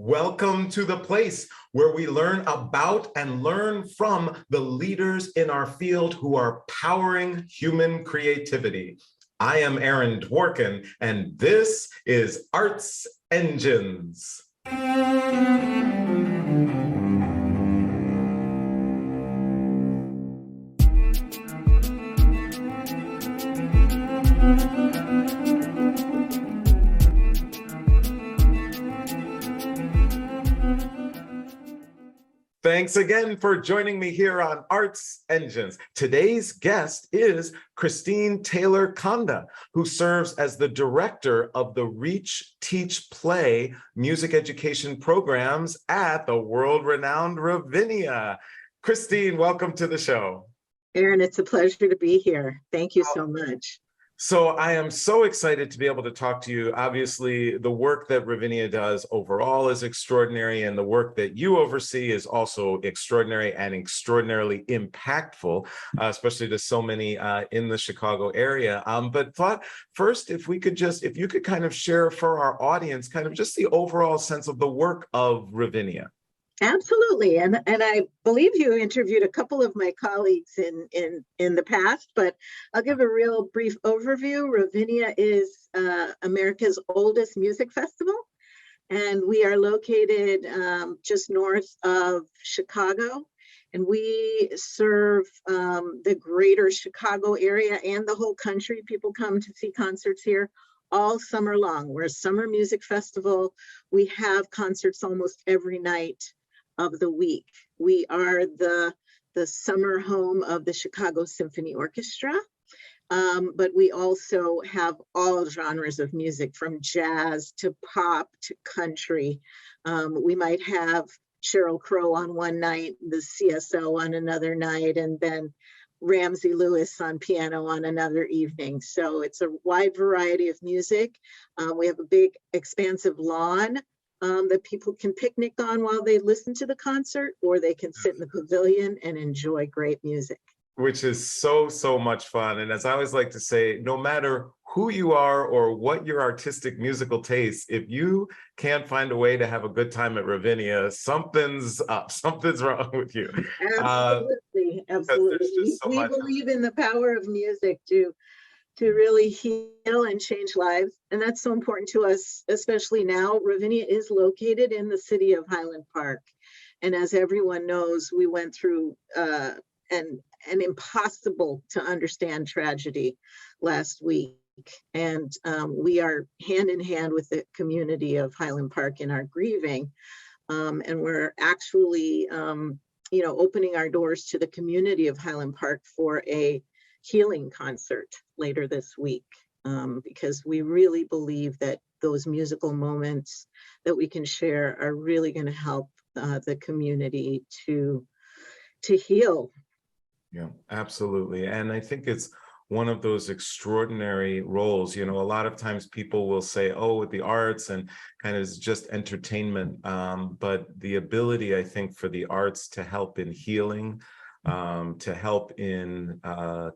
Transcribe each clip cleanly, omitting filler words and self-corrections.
Welcome to the place where we learn about and learn from the leaders in our field who are powering human creativity. I am Aaron Dworkin, and this is Arts Engines. Thanks again for joining me here on Arts Engines. Today's guest is Christine Taylor Conda, who serves as the director of the Reach, Teach, Play music education programs at the world-renowned Ravinia. Christine, welcome to the show. Aaron, it's a pleasure to be here. Thank you so much. So I am so excited to be able to talk to you. Obviously, the work that Ravinia does overall is extraordinary, and the work that you oversee is also extraordinary and extraordinarily impactful, especially to so many in the Chicago area. But thought first, if you could kind of share for our audience, kind of just the overall sense of the work of Ravinia. Absolutely, and I believe you interviewed a couple of my colleagues in the past, but I'll give a real brief overview. Ravinia is America's oldest music festival, and we are located just north of Chicago, and we serve the greater Chicago area and the whole country. People come to see concerts here all summer long. We're a summer music festival. We have concerts almost every night of the week. We are the summer home of the Chicago Symphony Orchestra, but we also have all genres of music, from jazz to pop to country. We might have Sheryl Crow on one night, the CSO on another night, and then Ramsey Lewis on piano on another evening. So it's a wide variety of music. We have a big expansive lawn that people can picnic on while they listen to the concert, or they can sit in the pavilion and enjoy great music. Which is so much fun. And as I always like to say, no matter who you are or what your artistic musical taste, if you can't find a way to have a good time at Ravinia, something's up, something's wrong with you. Absolutely. We believe in the power of music to really heal and change lives. And that's so important to us, especially now. Ravinia is located in the city of Highland Park. And as everyone knows, we went through an impossible to understand tragedy last week. And we are hand in hand with the community of Highland Park in our grieving. And we're actually, opening our doors to the community of Highland Park for a healing concert later this week, because we really believe that those musical moments that we can share are really going to help the community to heal. Yeah, absolutely. And I think it's one of those extraordinary roles. A lot of times people will say, oh, with the arts and kind of just entertainment, but the ability, I think, for the arts to help in healing, to help in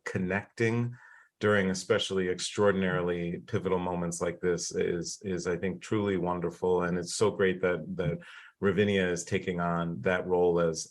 connecting during especially extraordinarily pivotal moments like this is I think truly wonderful. And it's so great that Ravinia is taking on that role as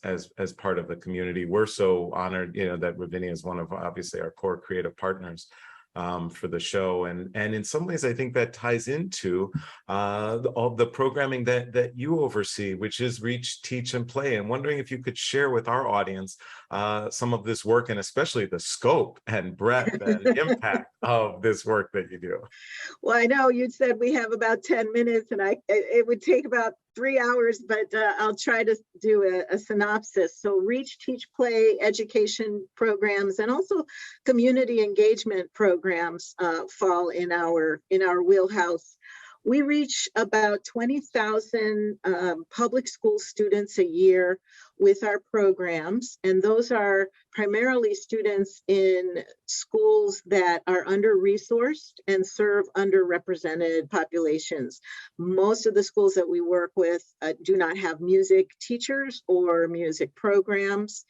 part of the community. We're so honored, that Ravinia is one of obviously our core creative partners for the show, and in some ways I think that ties into all the programming that you oversee, which is Reach, Teach, and Play. And wondering if you could share with our audience some of this work, and especially the scope and breadth and impact of this work that you do. Well, I know you said we have about 10 minutes, and it would take about 3 hours, but I'll try to do a synopsis. So Reach, Teach, Play education programs and also community engagement programs fall in our wheelhouse. We reach about 20,000 public school students a year with our programs, and those are primarily students in schools that are under-resourced and serve underrepresented populations. Most of the schools that we work with do not have music teachers or music programs,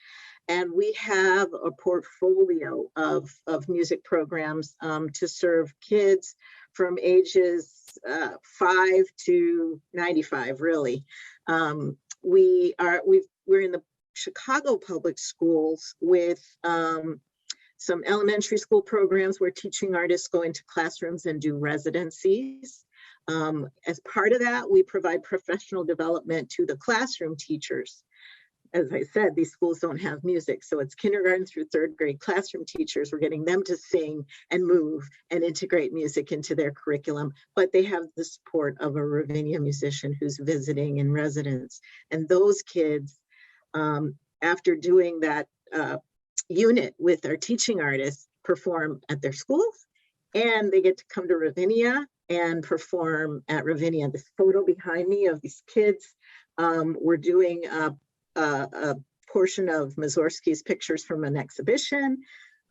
and we have a portfolio of music programs to serve kids from ages 5 to 95, really. We're in the Chicago public schools with some elementary school programs where teaching artists go into classrooms and do residencies. As part of that, we provide professional development to the classroom teachers. As I said, these schools don't have music, so it's kindergarten through third grade classroom teachers. We're getting them to sing and move and integrate music into their curriculum, but they have the support of a Ravinia musician who's visiting in residence. And those kids, after doing that unit with our teaching artists, perform at their schools, and they get to come to Ravinia and perform at Ravinia. This photo behind me of these kids, we're doing a portion of Mussorgsky's pictures from an exhibition.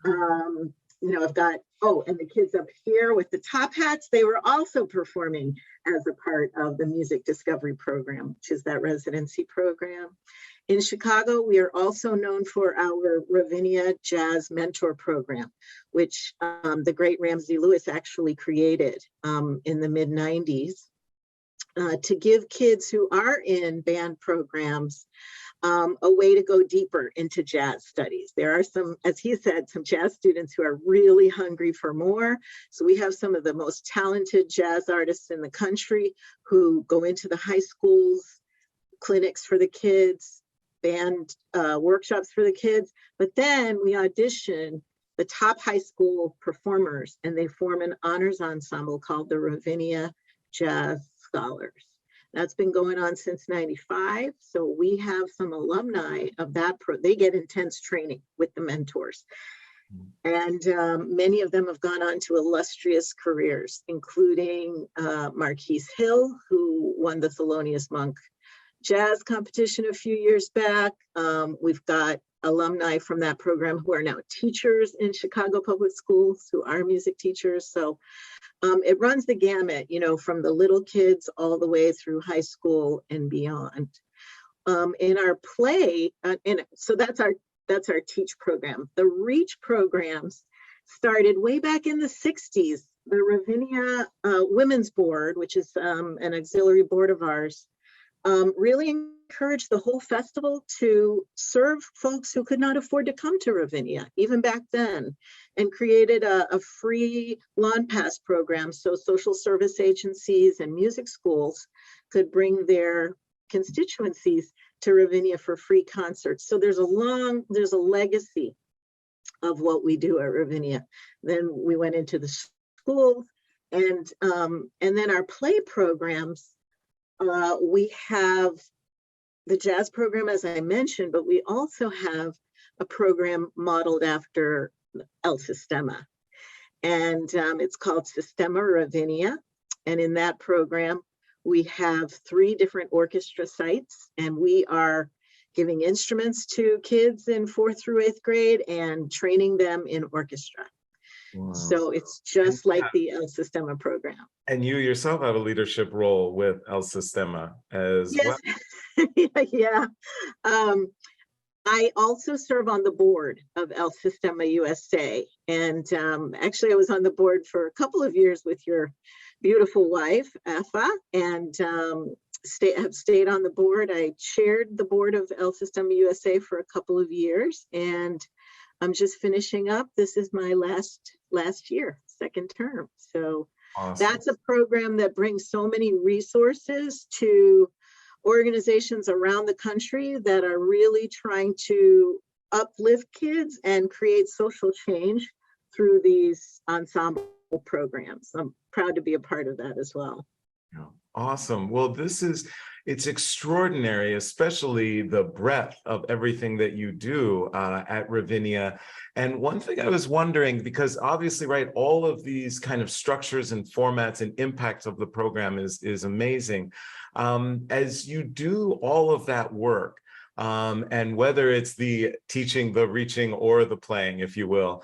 I've got, and the kids up here with the top hats, they were also performing as a part of the Music Discovery Program, which is that residency program. In Chicago, we are also known for our Ravinia Jazz Mentor Program, which the great Ramsey Lewis actually created in the mid-90s to give kids who are in band programs a way to go deeper into jazz studies. There are some, as he said, some jazz students who are really hungry for more. So we have some of the most talented jazz artists in the country who go into the high schools, clinics for the kids, band workshops for the kids. But then we audition the top high school performers, and they form an honors ensemble called the Ravinia Jazz Scholars. That's been going on since '95. So we have some alumni of that. They get intense training with the mentors. And many of them have gone on to illustrious careers, including Marquise Hill, who won the Thelonious Monk Jazz competition a few years back. We've got alumni from that program who are now teachers in Chicago public schools, who are music teachers. So it runs the gamut, from the little kids all the way through high school and beyond. In our play, so that's our Teach program. The Reach programs started way back in the 60s. The Ravinia Women's Board, which is an auxiliary board of ours, really encouraged the whole festival to serve folks who could not afford to come to Ravinia, even back then, and created a free lawn pass program so social service agencies and music schools could bring their constituencies to Ravinia for free concerts. So there's a legacy of what we do at Ravinia. Then we went into the schools, and then our play programs. We have the jazz program, as I mentioned, but we also have a program modeled after El Sistema. And it's called Sistema Ravinia. And in that program, we have 3 different orchestra sites, and we are giving instruments to kids in 4th through 8th grade and training them in orchestra. Wow. So it's just like the El Sistema program. And you yourself have a leadership role with El Sistema as well. Yeah. I also serve on the board of El Sistema USA. And actually, I was on the board for a couple of years with your beautiful wife, Afa, and have stayed on the board. I chaired the board of El Sistema USA for a couple of years, and I'm just finishing up. This is my last year, second term. So awesome. That's a program that brings so many resources to organizations around the country that are really trying to uplift kids and create social change through these ensemble programs. I'm proud to be a part of that as well. Awesome. Well, it's extraordinary, especially the breadth of everything that you do at Ravinia. And one thing I was wondering, because obviously, right, all of these kind of structures and formats and impact of the program is amazing. As you do all of that work, and whether it's the teaching, the reaching, or the playing, if you will,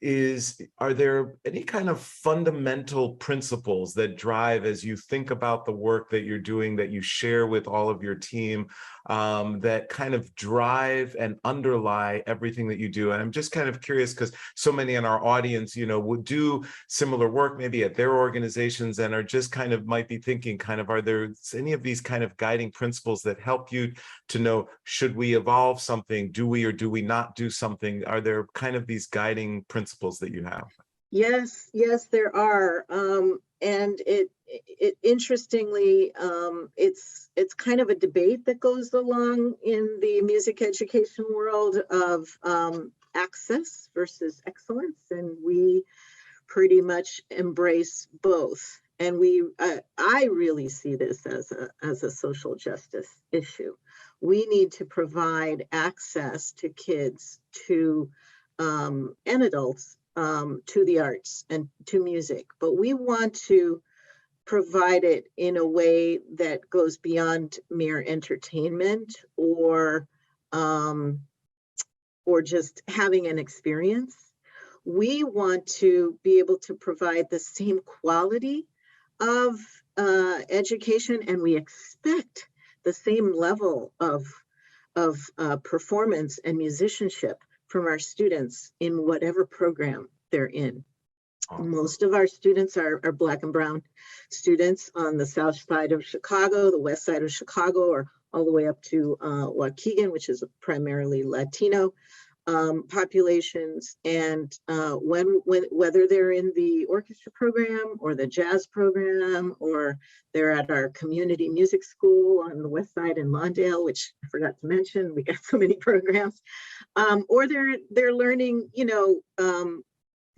are there any kind of fundamental principles that drive as you think about the work that you're doing, that you share with all of your team, that kind of drive and underlie everything that you do? And I'm just kind of curious because so many in our audience, would do similar work maybe at their organizations and are just kind of might be thinking kind of, are there any of these kind of guiding principles that help you to know, should we evolve something? Do we or do we not do something? Are there kind of these guiding principles that you have? Yes, yes, there are. And it interestingly, it's kind of a debate that goes along in the music education world of access versus excellence, and we pretty much embrace both. And I really see this as a social justice issue. We need to provide access to kids and adults to the arts and to music, but we want to provide it in a way that goes beyond mere entertainment or just having an experience. We want to be able to provide the same quality of education, and we expect the same level of performance and musicianship from our students in whatever program they're in. Most of our students are Black and Brown students on the south side of Chicago, the west side of Chicago, or all the way up to Waukegan, which is primarily Latino populations. And whether they're in the orchestra program or the jazz program, or they're at our community music school on the west side in Lawndale, which I forgot to mention, we got so many programs, or they're learning,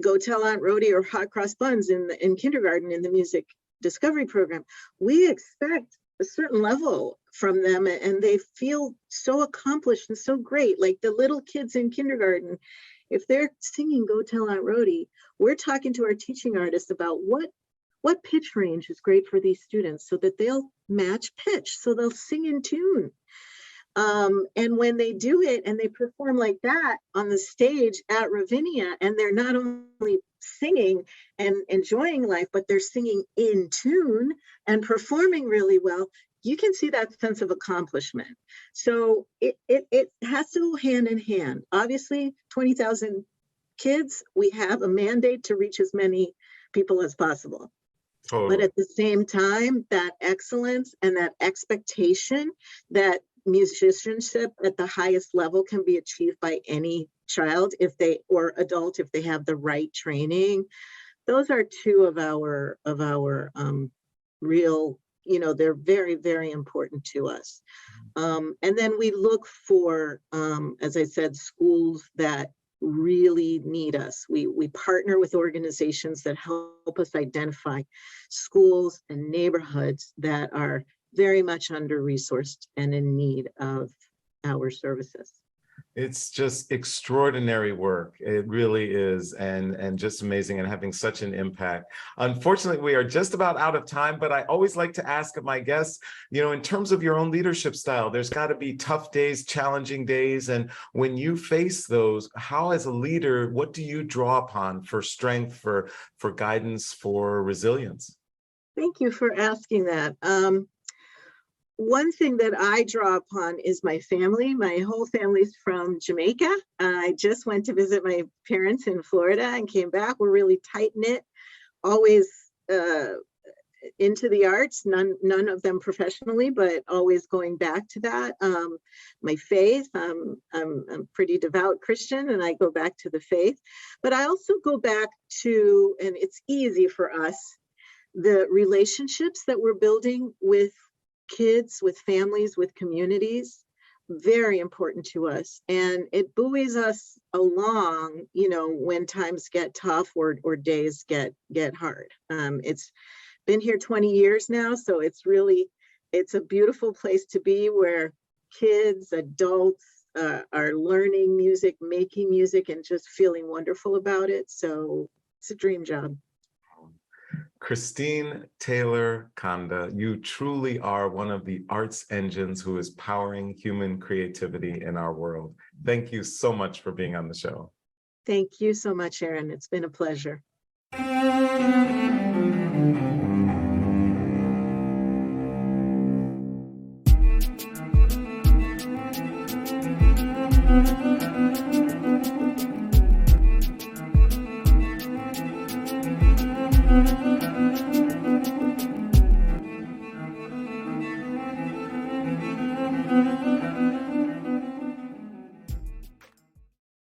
Go Tell Aunt Rhody or Hot Cross Buns in kindergarten in the music discovery program. We expect a certain level from them, and they feel so accomplished and so great. Like the little kids in kindergarten, if they're singing Go Tell Aunt Rhody, we're talking to our teaching artists about what pitch range is great for these students so that they'll match pitch, so they'll sing in tune. And when they do it and they perform like that on the stage at Ravinia, and they're not only singing and enjoying life, but they're singing in tune and performing really well, you can see that sense of accomplishment. So it has to go hand in hand. Obviously, 20,000 kids, we have a mandate to reach as many people as possible. Totally. But at the same time, that excellence and that expectation that musicianship at the highest level can be achieved by any child or adult if they have the right training. Those are two of our real, they're very, very important to us. And then we look for, as I said, schools that really need us. We partner with organizations that help us identify schools and neighborhoods that are very much under-resourced and in need of our services. It's just extraordinary work. It really is, and just amazing, and having such an impact. Unfortunately, we are just about out of time, but I always like to ask my guests, in terms of your own leadership style, there's got to be tough days, challenging days. And when you face those, how as a leader, what do you draw upon for strength, for guidance, for resilience? Thank you for asking that. One thing that I draw upon is my family. My whole family's from Jamaica. I just went to visit my parents in Florida and came back. We're really tight-knit, always into the arts, none of them professionally, but always going back to that. My faith, I'm a pretty devout Christian, and I go back to the faith. But I also go back to, and it's easy for us, the relationships that we're building with kids, with families, with communities, very important to us. And it buoys us along, when times get tough or days get hard. It's been here 20 years now, so it's a beautiful place to be, where kids, adults are learning music, making music, and just feeling wonderful about it. So it's a dream job. Christine Taylor Conda, you truly are one of the arts engines who is powering human creativity in our world. Thank you so much for being on the show. Thank you so much, Erin. It's been a pleasure.